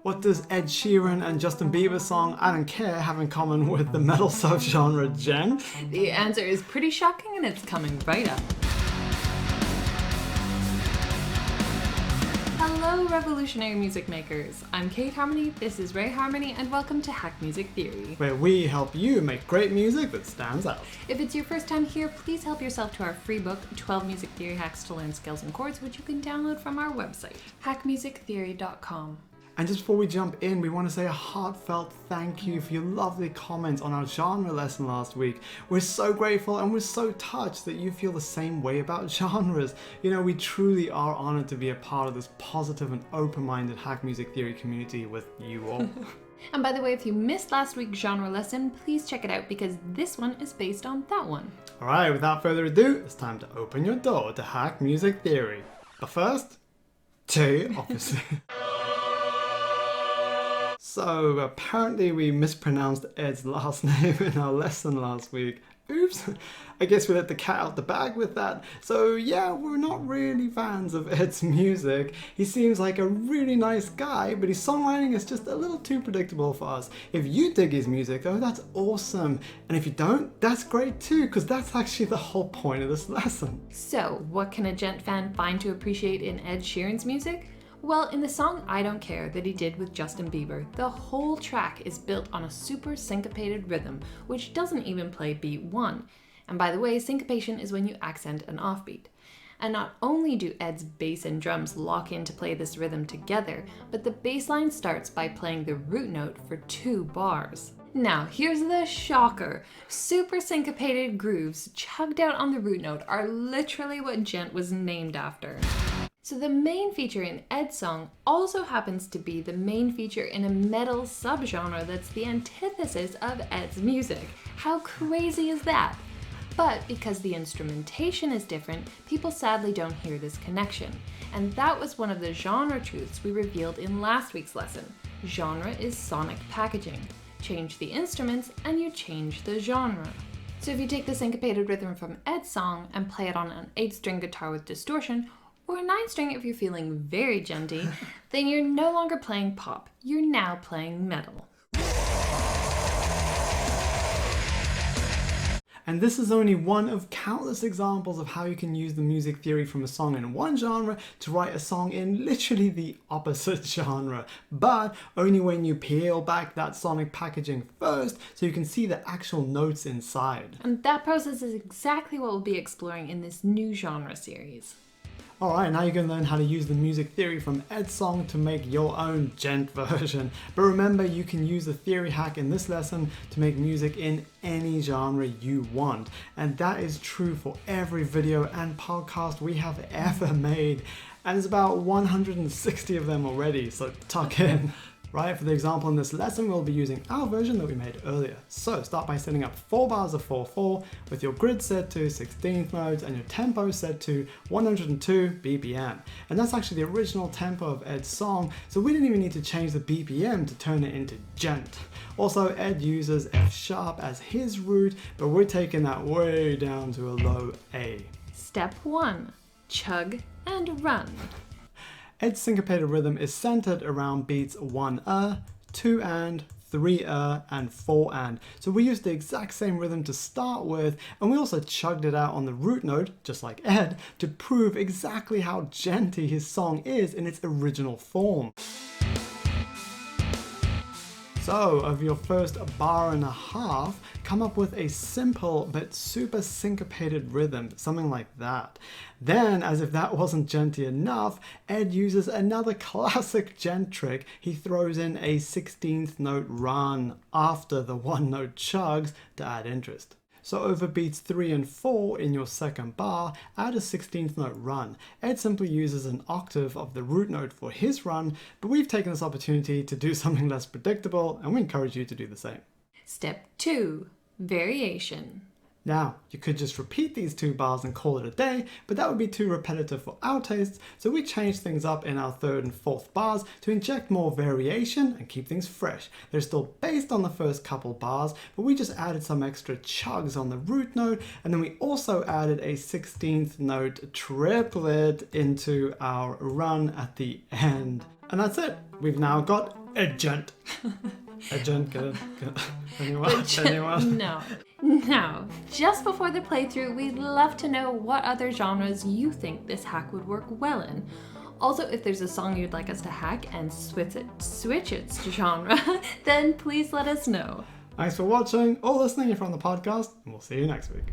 What does Ed Sheeran and Justin Bieber's song I Don't Care have in common with the metal subgenre Djent? The answer is pretty shocking and it's coming right up. Hello revolutionary music makers, I'm Kate Harmony, this is Ray Harmony, and welcome to Hack Music Theory, where we help you make great music that stands out. If it's your first time here, please help yourself to our free book, 12 Music Theory Hacks to Learn Scales and Chords, which you can download from our website, hackmusictheory.com. And just before we jump in, we want to say a heartfelt thank you for your lovely comments on our genre lesson last week. We're so grateful and we're so touched that you feel the same way about genres. You know, we truly are honored to be a part of this positive and open-minded Hack Music Theory community with you all. And by the way, if you missed last week's genre lesson, please check it out because this one is based on that one. Alright, without further ado, it's time to open your door to Hack Music Theory. But first, tea, obviously. So apparently we mispronounced Ed's last name in our lesson last week. Oops, I guess we let the cat out the bag with that. So yeah, we're not really fans of Ed's music. He seems like a really nice guy, but his songwriting is just a little too predictable for us. If you dig his music though, that's awesome. And if you don't, that's great too, because that's actually the whole point of this lesson. So what can a Djent fan find to appreciate in Ed Sheeran's music? Well, in the song I Don't Care that he did with Justin Bieber, the whole track is built on a super syncopated rhythm, which doesn't even play beat 1. And by the way, syncopation is when you accent an offbeat. And not only do Ed's bass and drums lock in to play this rhythm together, but the bass line starts by playing the root note for 2 bars. Now, here's the shocker. Super syncopated grooves chugged out on the root note are literally what Djent was named after. So the main feature in Ed's song also happens to be the main feature in a metal subgenre that's the antithesis of Ed's music. How crazy is that? But because the instrumentation is different, people sadly don't hear this connection. And that was one of the genre truths we revealed in last week's lesson. Genre is sonic packaging. Change the instruments and you change the genre. So if you take the syncopated rhythm from Ed's song and play it on an 8-string guitar with distortion, or a 9-string if you're feeling very djenty, then you're no longer playing pop, you're now playing metal. And this is only one of countless examples of how you can use the music theory from a song in one genre to write a song in literally the opposite genre, but only when you peel back that sonic packaging first so you can see the actual notes inside. And that process is exactly what we'll be exploring in this new genre series. Alright, now you're going to learn how to use the music theory from Ed's song to make your own Djent version. But remember, you can use the theory hack in this lesson to make music in any genre you want. And that is true for every video and podcast we have ever made. And there's about 160 of them already, so tuck in. Right, for the example in this lesson, we'll be using our version that we made earlier. So start by setting up 4 bars of 4/4 with your grid set to 16th notes and your tempo set to 102 BPM. And that's actually the original tempo of Ed's song, so we didn't even need to change the BPM to turn it into Djent. Also, Ed uses F sharp as his root, but we're taking that way down to a low A. Step 1. Chug and run. Ed's syncopated rhythm is centered around beats 1 2 and, 3 and 4 and. So we used the exact same rhythm to start with, and we also chugged it out on the root note, just like Ed, to prove exactly how djenty his song is in its original form. So, of your first bar and a half, come up with a simple but super syncopated rhythm, something like that. Then, as if that wasn't djenty enough, Ed uses another classic Djent trick. He throws in a 16th note run after the 1 note chugs to add interest. So over beats 3 and 4 in your second bar, add a 16th note run. Ed simply uses an octave of the root note for his run, but we've taken this opportunity to do something less predictable, and we encourage you to do the same. Step 2. Variation. Now, you could just repeat these 2 bars and call it a day, but that would be too repetitive for our tastes, so we changed things up in our 3rd and 4th bars to inject more variation and keep things fresh. They're still based on the first couple bars, but we just added some extra chugs on the root note, and then we also added a 16th note triplet into our run at the end. And that's it. We've now got a Djent. A Djent, good. Anyone? No. Now, just before the playthrough, we'd love to know what other genres you think this hack would work well in. Also, if there's a song you'd like us to hack and switch its genre, then please let us know. Thanks for watching or listening if you're on the podcast, and we'll see you next week.